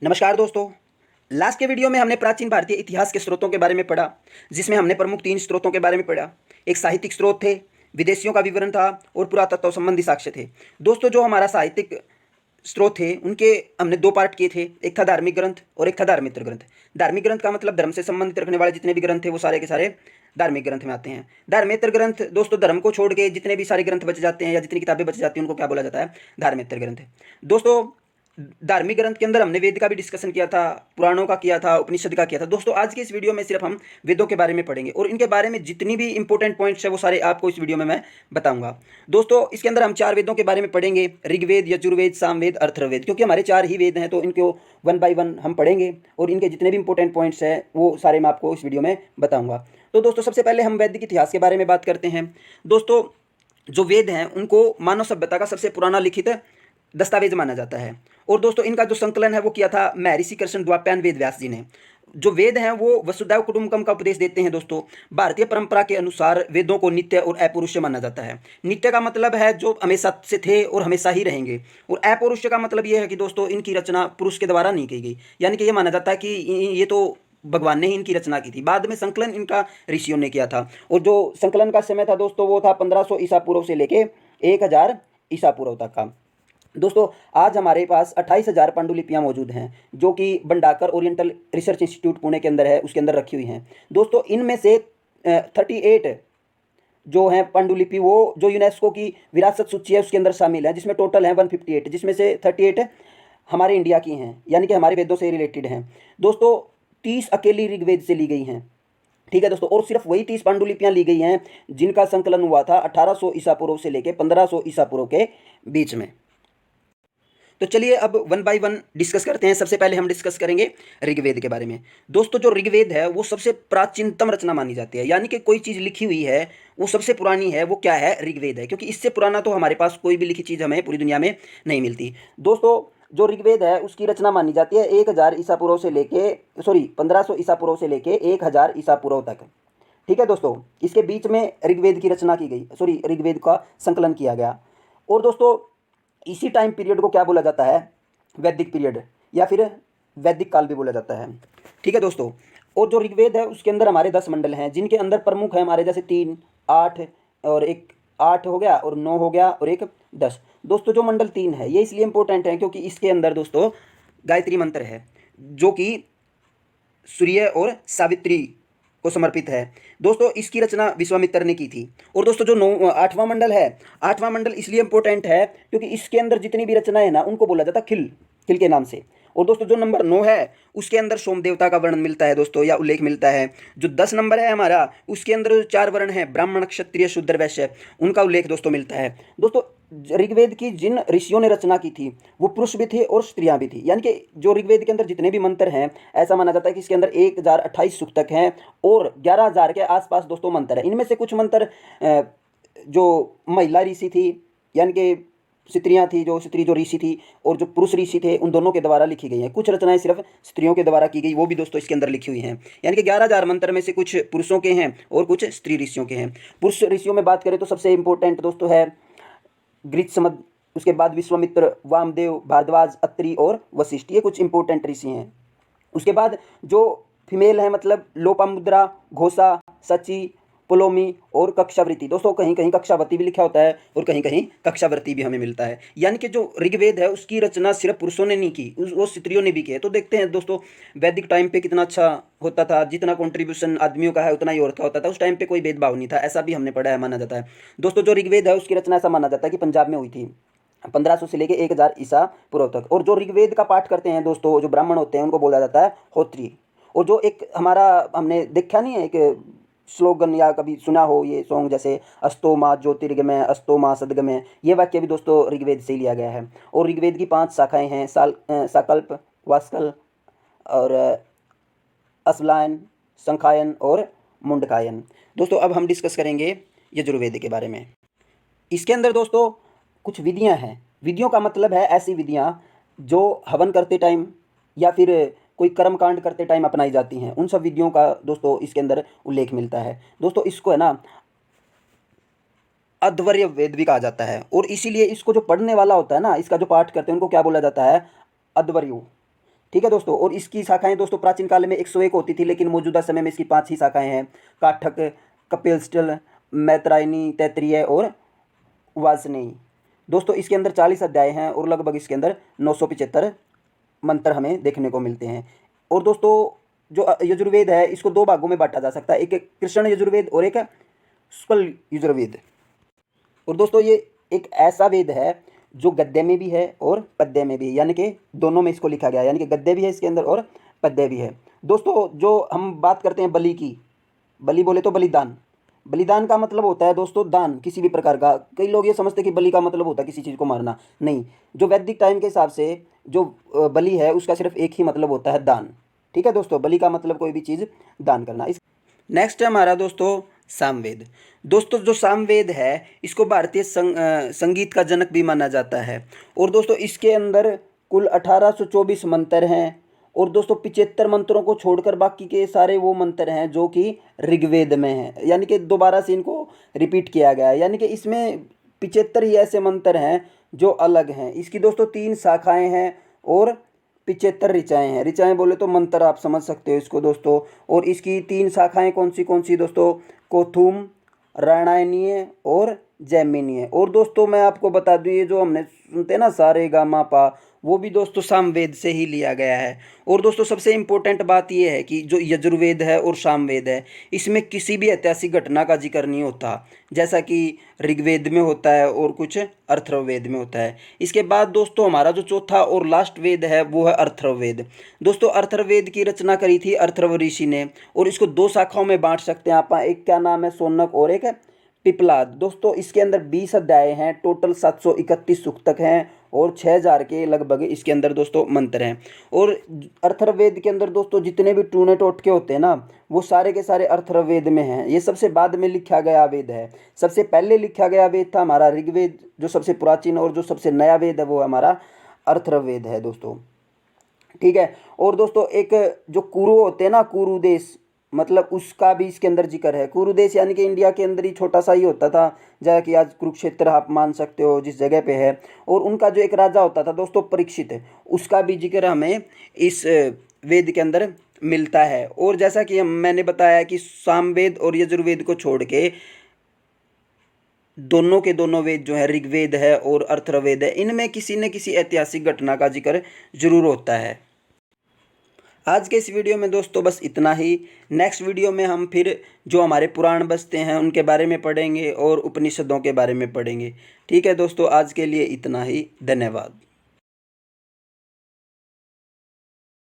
नमस्कार दोस्तों। लास्ट के वीडियो में हमने प्राचीन भारतीय इतिहास के स्रोतों के बारे में पढ़ा, जिसमें हमने प्रमुख 3 स्रोतों के बारे में पढ़ा। एक साहित्यिक स्रोत थे, विदेशियों का विवरण था और पुरातत्व संबंधी साक्ष्य थे। दोस्तों, जो हमारा साहित्यिक स्रोत थे उनके हमने 2 पार्ट किए थे। एक था धार्मिक ग्रंथ और एक था धर्मेतर ग्रंथ। धार्मिक ग्रंथ का मतलब धर्म से संबंधित रखने वाले जितने भी ग्रंथ थे वो सारे के सारे धार्मिक ग्रंथ में आते हैं। धर्मेतर ग्रंथ दोस्तों, धर्म को छोड़ के जितने भी सारे ग्रंथ बच जाते हैं या जितनी किताबें बच जाती हैं उनको क्या बोला जाता है? धर्मेतर ग्रंथ। दोस्तों, धार्मिक ग्रंथ के अंदर हमने वेद का भी डिस्कशन किया था, पुराणों का किया था, उपनिषद का किया था। दोस्तों, आज के इस वीडियो में सिर्फ हम वेदों के बारे में पढ़ेंगे और इनके बारे में जितनी भी इंपॉर्टेंट पॉइंट्स है वो सारे आपको इस वीडियो में मैं बताऊंगा। दोस्तों, इसके अंदर हम 4 वेदों के बारे में पढ़ेंगे, ऋग्वेद, यजुर्वेद, सामवेद, अथर्ववेद। क्योंकि हमारे 4 ही वेद हैं तो इनको 1 बाय 1 हम पढ़ेंगे और इनके जितने भी इंपॉर्टेंट पॉइंट्स हैं वो सारे मैं आपको इस वीडियो में बताऊँगा। तो दोस्तों, सबसे पहले हम वैदिक इतिहास के बारे में बात करते हैं। दोस्तों, जो वेद हैं उनको मानव सभ्यता का सबसे पुराना लिखित दस्तावेज माना जाता है। और दोस्तों, इनका जो संकलन है वो किया था महर्षि कृष्ण द्वापायन वेद व्यास जी ने। जो वेद हैं वो वसुधैव कुटुंबकम का उपदेश देते हैं। दोस्तों, भारतीय परंपरा के अनुसार वेदों को नित्य और अपौरुषेय माना जाता है। नित्य का मतलब है जो हमेशा से थे और हमेशा ही रहेंगे, और अपौरुषेय का मतलब ये है कि दोस्तों इनकी रचना पुरुष के द्वारा नहीं की गई। यानी कि ये माना जाता है कि ये तो भगवान ने ही इनकी रचना की थी। बाद में संकलन इनका ऋषियों ने किया था। और जो संकलन का समय था दोस्तों वो था 1500 ईसा पूर्व से लेके 1000 ईसा पूर्व तक का। दोस्तों, आज हमारे पास 28,000 पांडुलिपियाँ मौजूद हैं जो कि भंडाकर ओरिएंटल रिसर्च इंस्टीट्यूट पुणे के अंदर है, उसके अंदर रखी हुई हैं। दोस्तों, इनमें से 38 जो हैं पांडुलिपि वो जो यूनेस्को की विरासत सूची है उसके अंदर शामिल है, जिसमें टोटल है 158, जिसमें से 38 हमारे इंडिया की हैं, यानी कि हमारे वेदों से रिलेटेड हैं। दोस्तों, 30 अकेली ऋग्वेद से ली गई हैं। ठीक है दोस्तों, और सिर्फ वही 30 पांडुलिपियाँ ली गई हैं जिनका संकलन हुआ था 1800 ईसा पूर्व से लेकर 1500 ईसा पूर्व के बीच में। तो चलिए अब 1 बाय 1 डिस्कस करते हैं। सबसे पहले हम डिस्कस करेंगे ऋग्वेद के बारे में। दोस्तों, जो ऋग्वेद है वो सबसे प्राचीनतम रचना मानी जाती है, यानी कि कोई चीज़ लिखी हुई है वो सबसे पुरानी है, वो क्या है? ऋग्वेद है। क्योंकि इससे पुराना तो हमारे पास कोई भी लिखी चीज़ हमें पूरी दुनिया में नहीं मिलती। दोस्तों, जो ऋग्वेद है उसकी रचना मानी जाती है 1000 ईसा पूर्व से लेके 1500 ईसा पूर्व से लेके 1000 ईसा पूर्व तक। ठीक है दोस्तों, इसके बीच में ऋग्वेद की रचना की गई, ऋग्वेद का संकलन किया गया। और दोस्तों, इसी टाइम पीरियड को क्या बोला जाता है? वैदिक पीरियड या फिर वैदिक काल भी बोला जाता है। ठीक है दोस्तों, और जो ऋग्वेद है उसके अंदर हमारे 10 मंडल हैं, जिनके अंदर प्रमुख है हमारे जैसे 3, 8 और एक 8 हो गया और 9 हो गया और एक 10। दोस्तों, जो मंडल 3 है ये इसलिए इंपॉर्टेंट है क्योंकि इसके अंदर दोस्तों गायत्री मंत्र है जो कि सूर्य और सावित्री को समर्पित है। दोस्तों, इसकी रचना विश्वामित्र ने की थी। और दोस्तों, जो 8वां मंडल है, 8वां मंडल इसलिए इंपॉर्टेंट है क्योंकि इसके अंदर जितनी भी रचनाएं ना उनको बोला जाता है खिल, खिल के नाम से। और दोस्तों, जो नंबर 9 है उसके अंदर सोम देवता का वर्णन मिलता है दोस्तों, या उल्लेख मिलता है। जो 10 नंबर है हमारा उसके अंदर जो 4 वर्ण है ब्राह्मण, क्षत्रिय, शूद्र, वैश्य, उनका उल्लेख दोस्तों मिलता है। दोस्तों, ऋग्वेद की जिन ऋषियों ने रचना की थी वो पुरुष भी थे और स्त्रियां भी थी। यानी कि जो ऋग्वेद के अंदर जितने भी मंत्र हैं ऐसा माना जाता है कि इसके अंदर 1028 सूक्त तक हैं और 11,000 के आसपास दोस्तों मंत्र हैं। इनमें से कुछ मंत्र जो महिला ऋषि थी, यानी कि स्त्रियां थी, जो स्त्री जो ऋषि थी और जो पुरुष ऋषि थे उन दोनों के द्वारा लिखी गई हैं। कुछ रचनाएं सिर्फ स्त्रियों के द्वारा की गई, वो भी दोस्तों इसके अंदर लिखी हुई हैं। यानी कि 11,000 मंत्र में से कुछ पुरुषों के हैं और कुछ स्त्री ऋषियों के हैं। पुरुष ऋषियों में बात करें तो सबसे इंपॉर्टेंट दोस्तों है गृत्समद, उसके बाद विश्वामित्र, वामदेव, भारद्वाज, अत्रि और वशिष्ठ, ये कुछ इंपॉर्टेंट ऋषि हैं। उसके बाद जो फीमेल है मतलब लोपामुद्रा, घोषा, सची, पुलोमी और कक्षावृत्ति। दोस्तों, कहीं कहीं कक्षावती भी लिखा होता है और कहीं कहीं कक्षावृत्ति भी हमें मिलता है। यानी कि जो ऋग्वेद है उसकी रचना सिर्फ पुरुषों ने नहीं की, वो स्त्रियों ने भी की है। तो देखते हैं दोस्तों वैदिक टाइम पे कितना अच्छा होता था, जितना कंट्रीब्यूशन आदमियों का है उतना ही औरत का होता था। उस टाइम पे कोई भेदभाव नहीं था, ऐसा भी हमने पढ़ा है, माना जाता है। दोस्तों, जो ऋग्वेद है उसकी रचना ऐसा माना जाता है कि पंजाब में हुई थी 1500 से लेके 1000 ईसा पूर्व तक। और जो ऋग्वेद का पाठ करते हैं दोस्तों, जो ब्राह्मण होते हैं उनको बोला जाता है होत्री। और जो एक हमारा हमने देखा नहीं है एक स्लोगन या कभी सुना हो ये सॉन्ग, जैसे अस्तो माँ ज्योतिर्गमय, अस्तो माँ सदगमय, ये वाक्य भी दोस्तों ऋग्वेद से ही लिया गया है। और ऋग्वेद की 5 शाखाएं हैं, साकल्प, वास्कल और अस्वलायन, संखायन और मुंडकायन। दोस्तों, अब हम डिस्कस करेंगे यजुर्वेद के बारे में। इसके अंदर दोस्तों कुछ विधियां हैं। विधियों का मतलब है ऐसी विधियां जो हवन करते टाइम या फिर कोई कर्म कांड करते टाइम अपनाई जाती हैं, उन सब विधियों का दोस्तों इसके अंदर उल्लेख मिलता है। दोस्तों, इसको है ना अध्वर्य वेद भी कहा जाता है, और इसीलिए इसको जो पढ़ने वाला होता है ना, इसका जो पाठ करते हैं उनको क्या बोला जाता है? अध्वर्यु। ठीक है दोस्तों। और इसकी शाखाएं दोस्तों प्राचीन काल में 101 होती थी, लेकिन मौजूदा समय में इसकी 5 ही शाखाएं हैं। काठक, कपिलस्टल, मैत्रायनी, तैत्तिरीय और वाजनेयी। दोस्तों इसके अंदर 40 अध्याय हैं और लगभग इसके अंदर 975 मंत्र हमें देखने को मिलते हैं। और दोस्तों जो यजुर्वेद है इसको 2 भागों में बांटा जा सकता है, एक कृष्ण यजुर्वेद और एक शुक्ल यजुर्वेद। और दोस्तों ये एक ऐसा वेद है जो गद्य में भी है और पद्य में भी है, यानी कि दोनों में इसको लिखा गया है, यानी कि गद्य भी है इसके अंदर और पद्य भी है। दोस्तों जो हम बात करते हैं बलि की, बलि बोले तो बलिदान। बलिदान का मतलब होता है दोस्तों दान किसी भी प्रकार का। कई लोग ये समझते हैं कि बलि का मतलब होता है किसी चीज़ को मारना, नहीं। जो वैदिक टाइम के हिसाब से जो बलि है उसका सिर्फ एक ही मतलब होता है दान। ठीक है दोस्तों, बलि का मतलब कोई भी चीज़ दान करना। इस नेक्स्ट है हमारा दोस्तों सामवेद। दोस्तों जो सामवेद है इसको भारतीय संगीत का जनक भी माना जाता है। और दोस्तों इसके अंदर कुल 1824 मंत्र हैं। और दोस्तों 75 मंत्रों को छोड़कर बाकी के सारे वो मंत्र हैं जो कि ऋग्वेद में हैं, यानी कि दोबारा से इनको रिपीट किया गया है, यानी कि इसमें 75 ही ऐसे मंत्र हैं जो अलग हैं। इसकी दोस्तों 3 शाखाएं हैं और 75 ऋचाएँ हैं। ऋचाएँ बोले तो मंत्र, आप समझ सकते हो इसको दोस्तों। और इसकी 3 शाखाएं कौन सी दोस्तों? कोथुम, राणायनीय और जैमिनीय। और दोस्तों मैं आपको बता दूं ये जो हमने सुनते हैं ना सारे गा मा पा, वो भी दोस्तों सामवेद से ही लिया गया है। और दोस्तों सबसे इम्पोर्टेंट बात ये है कि जो यजुर्वेद है और सामवेद है इसमें किसी भी ऐतिहासिक घटना का जिक्र नहीं होता, जैसा कि ऋग्वेद में होता है और कुछ अथर्ववेद में होता है। इसके बाद दोस्तों हमारा जो चौथा और लास्ट वेद है वो है अथर्ववेद। दोस्तों अथर्ववेद की रचना करी थी अथर्व ऋषि ने। और इसको 2 शाखाओं में बांट सकते हैं आप, एक क्या नाम है शौनक और एक है पिपलाद। दोस्तों इसके अंदर 20 अध्याय हैं, टोटल 731 सूक्तक हैं और 6000 के लगभग इसके अंदर दोस्तों मंत्र हैं। और अथर्ववेद के अंदर दोस्तों जितने भी टूने टोटके होते हैं ना वो सारे के सारे अथर्ववेद में हैं। ये सबसे बाद में लिखा गया वेद है। सबसे पहले लिखा गया वेद था हमारा ऋग्वेद जो सबसे प्राचीन, और जो सबसे नया वेद है वो हमारा अथर्ववेद है दोस्तों। ठीक है। और दोस्तों एक जो कुरु होते हैं ना, कुरु देश, मतलब उसका भी इसके अंदर जिक्र है। कुरु देश यानी कि इंडिया के अंदर ही छोटा सा ही होता था, जैसा कि आज कुरुक्षेत्र आप मान सकते हो जिस जगह पे है। और उनका जो एक राजा होता था दोस्तों परीक्षित, उसका भी जिक्र हमें इस वेद के अंदर मिलता है। और जैसा कि मैंने बताया कि सामवेद और यजुर्वेद को छोड़ के दोनों के दोनों वेद जो है ऋग्वेद है और अथर्ववेद है, इनमें किसी न किसी ऐतिहासिक घटना का जिक्र जरूर होता है। आज के इस वीडियो में दोस्तों बस इतना ही। नेक्स्ट वीडियो में हम फिर जो हमारे पुराण बसते हैं उनके बारे में पढ़ेंगे और उपनिषदों के बारे में पढ़ेंगे। ठीक है दोस्तों, आज के लिए इतना ही। धन्यवाद।